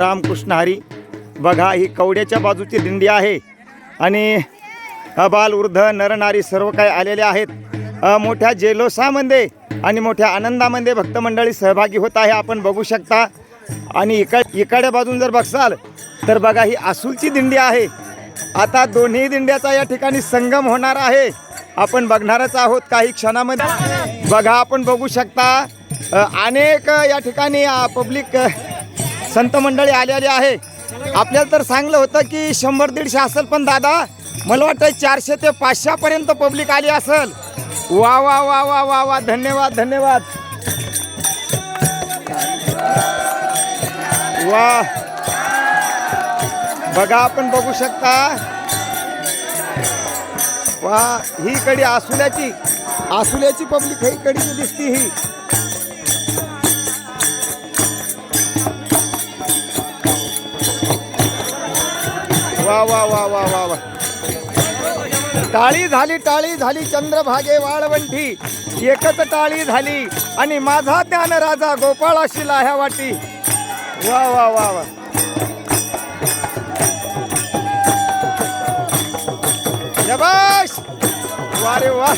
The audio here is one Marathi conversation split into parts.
रामकृष्ण हरी. बघा ही कवड्याच्या बाजूची दिंडी आहे आणि बाल वृद्ध नरनारी सर्व काही आलेले आहेत. मोठ्या जल्लोषामध्ये आणि मोठ्या आनंदामध्ये भक्त मंडळी सहभागी होत आहे, आपण बघू शकता. आणि इकडच्या बाजून जर बघसाल तर बघा ही आसूलची दिंडी आहे. आता दोन्ही दिंड्याचा या ठिकाणी संगम होणार आहे, आपण बघणारच आहोत काही क्षणामध्ये. बघा आपण बघू शकता अनेक या ठिकाणी पब्लिक संत मंडळी आलेली आहे. आपल्याला तर सांगलं होतं की 100-150 असेल, पण दादा मला वाटतं 400 ते 500 पर्यंत पब्लिक आली असेल. वा वा वा वा वा वा, धन्यवाद धन्यवाद. वा बघा आपण बघू शकता. वा ही कडी आसुल्याची पब्लिक ही कडी दिसती ही. वा वा वा वा वा वा. टाळी झाली चंद्रभागे वाळवंठी, एकच टाळी झाली आणि माझा ज्ञान राजा गोपाळाशी लाह्या वाटी. वा वा वा वा. शबाश. वा रे वा.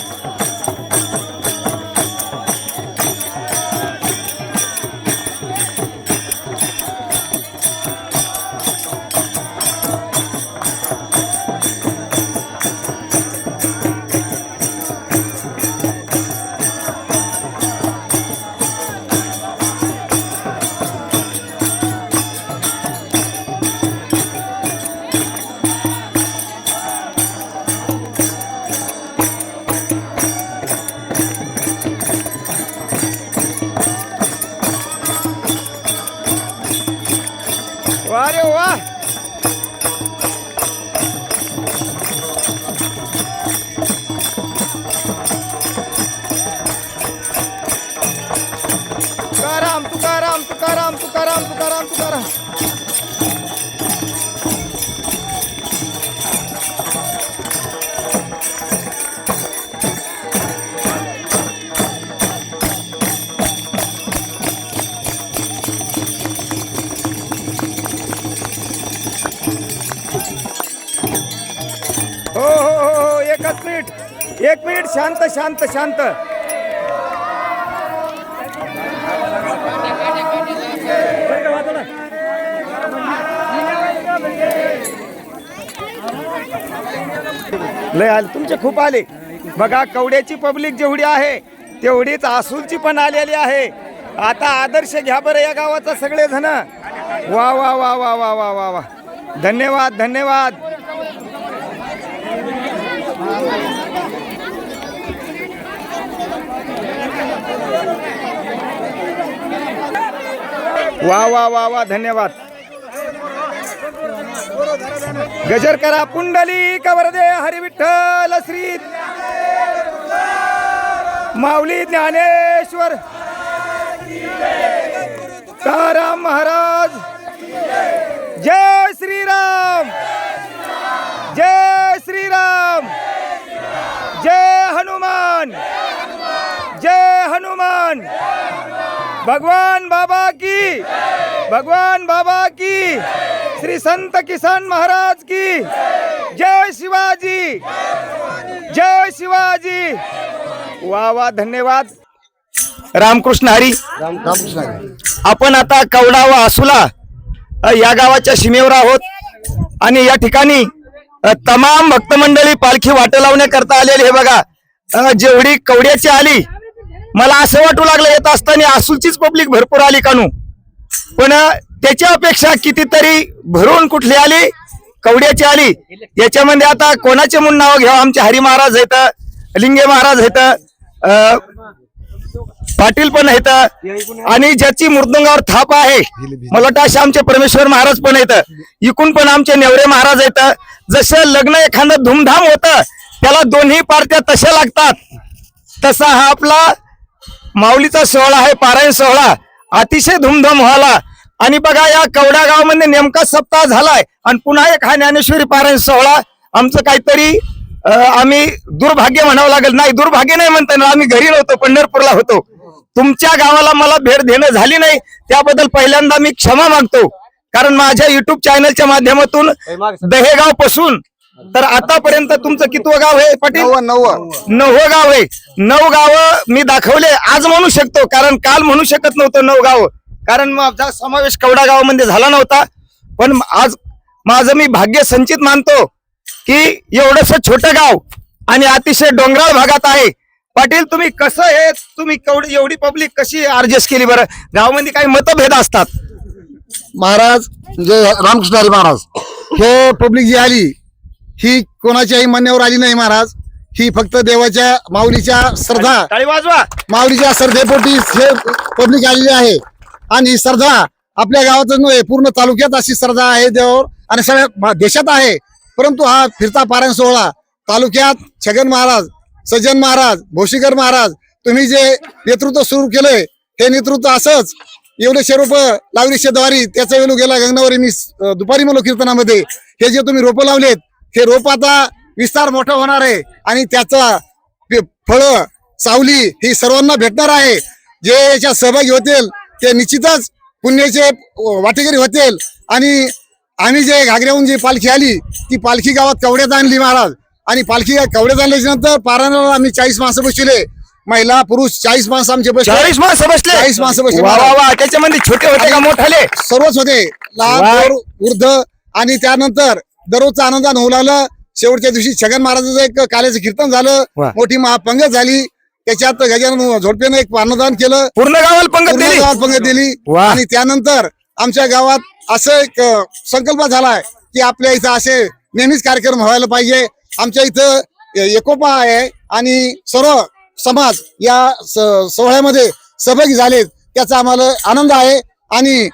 अरे वा. तुकाराम तुकाराम तुकाराम तुकाराम तुकाराम तुकाराम. हो हो हो, एक मिनिट शांत शांत शांत. लय आले तुमचे, खूप आले. बघा कवड्याची पब्लिक जेवढी आहे तेवढीच आसूलची पण आलेली आहे. आता आदर्श घ्या बरं या गावाचा सगळे जण. वा वा वा वा वा वा वा वा. धन्यवाद धन्यवाद. वा वा वा वा, धन्यवाद. गजर करा पुंडली कवरदे हरी विठ्ठल श्री माऊली ज्ञानेश्वर तुकाराम महाराज. जय श्रीराम, जय श्रीराम, जय हनुमान, जय हनुमान. भगवान बाबा की, भगवान बाबा की, श्री संत किसान महाराज की. जय शिवाजी, जय शिवाजी. वा वा, धन्यवाद. रामकृष्ण हरी. रामकृष्ण हरी. आपण आता कवडा व आसुला या गावाच्या सीमेवर आहोत आणि या ठिकाणी तमाम भक्त मंडळी पालखी वाट लावण्याकरता आलेली. हे बघा जेवढी कवड्याची आली, मला असं वाटू लागलं येत असताना आसूलचीच पब्लिक भरपूर आली कानू, पण त्याच्या अपेक्षा कितीतरी भरून कुठली आली, कवड्याची आली. याच्यामध्ये आता कोणाचे म्हणून नाव घ्यावं. आमचे हरी महाराज आहेत, लिंगे महाराज आहेत, पाटील पण आहेत आणि ज्याची मृदुंगावर थाप आहे मला वाटतं असे आमचे परमेश्वर महाराज पण आहेत. इकून पण आमचे नेवरे महाराज आहेत. जसं लग्न एखादं धूमधाम होतं त्याला दोन्ही पार्ट्या तशा लागतात, तसा हा आपला माऊलीचा सोहळा आहे, पारायण सोहळा अतिशय धूमधाम व्हायला. आणि बघा या कवडा गावामध्ये नेमका सप्ताह झालाय आणि पुन्हा एक हा ज्ञानेश्वरी पारायण सोहळा. आमचं काहीतरी आम्ही दुर्भाग्य म्हणावं लागेल. नाही, दुर्भाग्य नाही म्हणता येणार, आम्ही घरी नव्हतो, पंढरपूरला होतो. तुमच्या गावाला मला भेट देणं झाली नाही, त्याबद्दल पहिल्यांदा मी क्षमा मागतो. कारण माझ्या युट्यूब चॅनलच्या माध्यमातून दहेगाव पासून तर आतापर्यंत तुमचं कितवं गाव आहे पाटील? नववं गाव आहे. 9 गावं मी दाखवले आज म्हणू शकतो, कारण काल म्हणू शकत नव्हतं 9 गावं, कारण माझा समावेश कवडा गावामध्ये झाला नव्हता. पण आज माझं मी भाग्य संचित मानतो की एवढंस छोटं गाव आणि अतिशय डोंगराळ भागात आहे. पाटील तुम्ही कसं हे तुम्ही एवढी पब्लिक कशी ऍडजस्ट केली बरं? गावामध्ये काही मतभेद असतात. महाराज जे रामकृष्ण हरी महाराज हे पब्लिक जी आली ही कोणाच्याही म्हणण्यावर आली नाही महाराज. ही फक्त देवाच्या माऊलीच्या श्रद्धा, टाळी वाजवा. माऊलीच्या श्रद्धेपोटी हे पब्लिक आलेली आहे. आणि ही श्रद्धा आपल्या गावातच नव्हे पूर्ण तालुक्यात अशी श्रद्धा आहे देवावर आणि सगळ्या देशात आहे. परंतु हा फिरता पारायण सोहळा तालुक्यात छगन महाराज, सज्जन महाराज, भोशीकर महाराज तुम्ही जे नेतृत्व सुरू केलंय हे नेतृत्व असंच एवढे रोप लावली शेतवारी त्याचा वेळू गेला गंगनावरी. मी दुपारी म्हणलो कीर्तनामध्ये हे जे तुम्ही रोपं लावलेत हे रोप आता विस्तार मोठा होणार आहे आणि त्याचा फळ सावली ही सर्वांना भेटणार आहे. जे याच्यात सहभागी होतील ते निश्चितच पुण्याचे वाटेकरी होतील. आणि आम्ही जे घागऱ्याहून जी पालखी आली ती पालखी गावात कवड्यात आणली महाराज. आणि पालखी कवड्यात आणल्याच्या नंतर पारायणाला आम्ही 40 माणसं बसले, महिला पुरुष 40 माणसं आमचे बसले. 40 माणसं बसले. 40 माणसं बसले. वा वा वा. त्याच्यामध्ये छोटे होते का मोठाले? सर्वच होते, लहान वृद्ध. आणि त्यानंतर दररोजचा आनंदानं होऊ लागलं. शेवटच्या दिवशी छगन महाराजाचं एक काल्याचं कीर्तन झालं, मोठी महापंगत झाली. त्याच्यात गजानन झोडपेनं एक अन्नदान केलं, पूर्ण गावाला पंगत दिली. आणि त्यानंतर आमच्या गावात असं एक संकल्प झालाय की आपल्या इथं असे नेहमीच कार्यक्रम व्हायला पाहिजे. आमच्या इथं एकोपा आहे आणि सर्व समाज या सोहळ्यामध्ये सहभागी झालेत, त्याचा आम्हाला आनंद आहे. आणि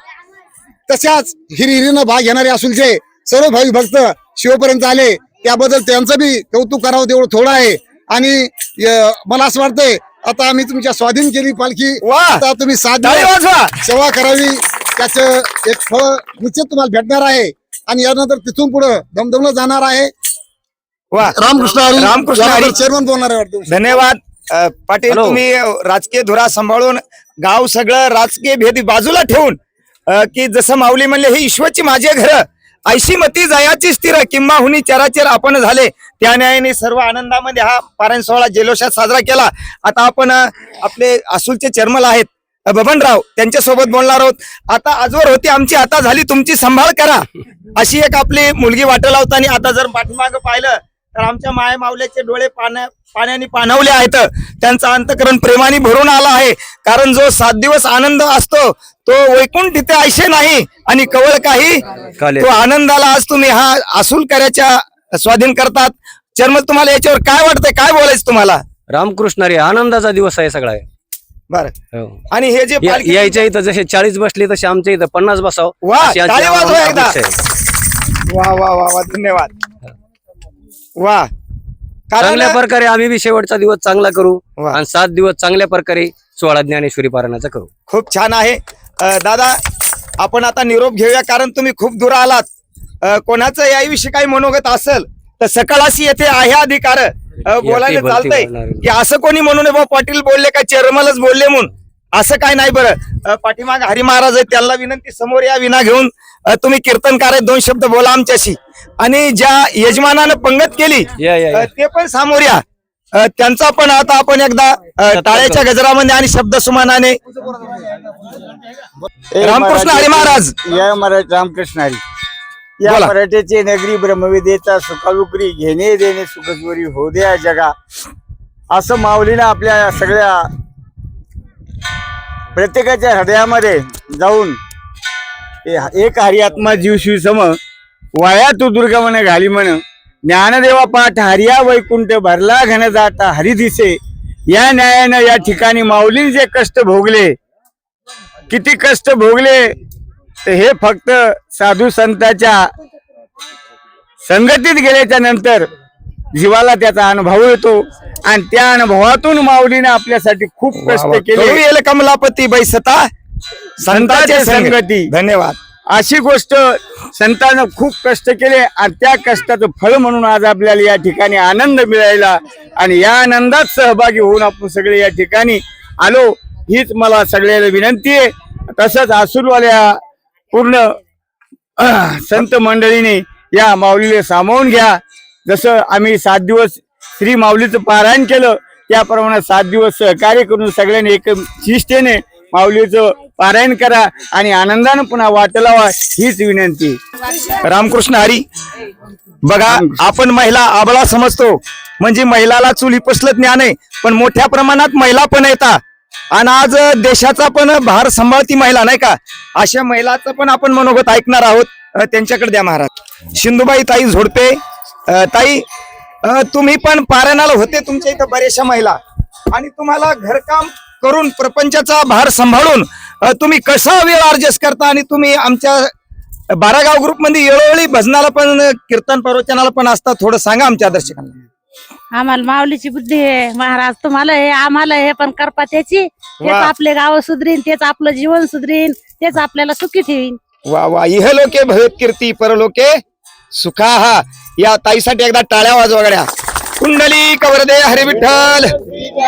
तशाच हिरिहिरीनं भाग घेणारे असूनचे सर्व भाविक भक्त शिवपर्यंत आले त्याबद्दल त्यांचं बी कौतुक करावं तेवढं थोडं आहे. आणि मला असं वाटतंय आता आम्ही तुमच्या स्वाधीन केली पालखी, आता तुम्ही 7 दिवस सेवा करावी, त्याचं एक फळ निश्चित तुम्हाला भेटणार आहे. आणि यानंतर तिथून पुढे दमदमला जाणार आहे. वा. रामकृष्ण हरी. रामकृष्ण हरी. चेअरमन बोलणार आहे वाटतं. धन्यवाद पाटील. तुम्ही राजकीय धुरा सांभाळून गाव सगळं राजकीय भेद बाजूला ठेवून की जसं माऊली म्हणले हे ईश्वरची माझे घर ऐशी मती जयाची स्थिर किंवा हुनी चराचर आपण झाले, त्या न्यायाने सर्व आनंदामध्ये हा पारायण सोहळा जल्लोषात साजरा केला. आता आपण आपले आसूलचे चेअरमन आहेत बबनराव त्यांच्यासोबत बोलणार आहोत. आता आजवर होती आमची, आता झाली तुमची, सांभाळ करा अशी एक आपली मुलगी वाटेल होता. आणि आता जर पाठीमागं पाहिलं तर आमच्या माय माऊल्याचे डोळे पाण्याने पाणवले आहेत, त्यांचं अंतकरण प्रेमाने भरून आला आहे. कारण जो 7 दिवस आनंद असतो तो वैकुंठ तिथे ऐशे नाही आणि कवळ काही तो आनंदाला आज तुम्ही हा आसूल करायच्या स्वाधीन करतात. चर्मल तुम्हाला याच्यावर काय वाटतंय, काय बोलायचं तुम्हाला? रामकृष्ण रे, आनंदाचा दिवस आहे सगळा. बरं. आणि हे जे यायच्या इथं जसे 40 बसले तसे आमच्या इथं 50 बसाव. वा. टाळी वाजवा एकदा. वा वा वा वा. धन्यवाद. वा. चांगल्या प्रकारे आम्ही बी शेवटचा दिवस चांगला करू आणि 7 दिवस चांगल्या प्रकारे 16 ज्ञानेश्वरी पारायणाचा करू. खूप छान आहे. दादा आपण आता निरोप घेऊया, कारण तुम्ही खूप दूर आलात. कोणाचं याविषयी काही मनोगत असेल तर सकाळशी येथे आहे अधिकार बोलायला चालतंय की असं कोणी म्हणू नये बा पाटील बोलले का चेअरमनच बोलले म्हणून, असं काय नाही. बरं पाठीमाग हरी महाराज आहेत, त्यांना विनंती समोर या. विना घेऊन तुम्ही कीर्तनकार 2 शब्द बोला आमच्याशी. आणि ज्या यजमानानं पंगत केली ते पण समोर या. त्यांचा पण आता आपण एकदा टाळ्याच्या गजरामध्ये आणि शब्द सुमानाने रामकृष्ण हरी महाराज. या महाराज रामकृष्ण हरी. या मराठ्याची नगरी ब्रह्मविदेचा सुखालुकरी घेणे देणे सुखस्वरी हो द्या जगा, असं माऊलीनं आपल्या सगळ्या प्रत्येकाच्या हृदयामध्ये जाऊन एक हरी आत्मा जीव शिव सम वाया तू दुर्गा म्हण घाली म्हण, ज्ञानदेवा पाठ हरिया वैकुंठ भरला घन जाता हरी दिसे. या न्यायानं या ठिकाणी माऊलीने जे कष्ट भोगले, किती कष्ट भोगले, तर हे फक्त साधू संतांच्या संगतीत गेल्याच्या नंतर जीवाला त्याचा अनुभव येतो. आणि त्या अनुभवातून माऊलीने आपल्यासाठी खूप कष्ट केले. कमलापती बैसता संतांचे संगती. धन्यवाद. अशी गोष्ट संतांना खूप कष्ट केले आणि त्या कष्टाचं फळ म्हणून आज आपल्याला या ठिकाणी आनंद मिळाला. आणि या आनंदात सहभागी होऊन आपण सगळे या ठिकाणी आलो, हीच मला सगळ्याला विनंती आहे. तसंच आसूलवाल्या पूर्ण संत मंडळीने या माऊलीला सामावून घ्या. जसं आम्ही 7 दिवस श्री माऊलीचं पारायण केलं त्याप्रमाणे 7 दिवस सहकार्य करून सगळ्यांनी एक शिष्टेने माऊलीचं पारायण करा आणि आनंदानं पुन्हा वाट लावा हीच विनंती. रामकृष्ण हरी. बघा, आपण महिला आबळा समजतो, म्हणजे महिलाला चुली पसलं ज्ञान आहे, पण मोठ्या प्रमाणात महिला पण येतात आणि आज देशाचा पण भार सांभाळती महिला नाही का. अशा महिलाचं पण आपण मनोगत ऐकणार आहोत. त्यांच्याकडे द्या महाराज. सिंधुबाई ताई झोडपे. ताई, तुम्ही पण पारायणाला होते, तुमच्या इथं बऱ्याचशा महिला, आणि तुम्हाला घरकाम करून प्रपंचाचा भार सांभाळून तुम्ही कसा वेळ ऍडजस्ट करता, आणि तुम्ही आमच्या 12 गाव ग्रुप मध्ये वेळोवेळी भजनाला पण कीर्तन प्रवचनाला पण असतात, थोडं सांगा आमच्या दर्शकांना. आम्हाला माऊलीची बुद्धी आहे महाराज, तुम्हाला हे आम्हाला हे पण करपा त्याची, तेच वा. आपले गाव सुधरीन, तेच आपलं जीवन सुधरीन, तेच आपल्याला सुखी ठेवीन. वा वा. इह लोके भवेत कीर्ती, परलोके सुखाहा. या ताईसाठी एकदा टाळ्या वाजवा गड्या. कुंडली कवरदे हरी विठ्ठल.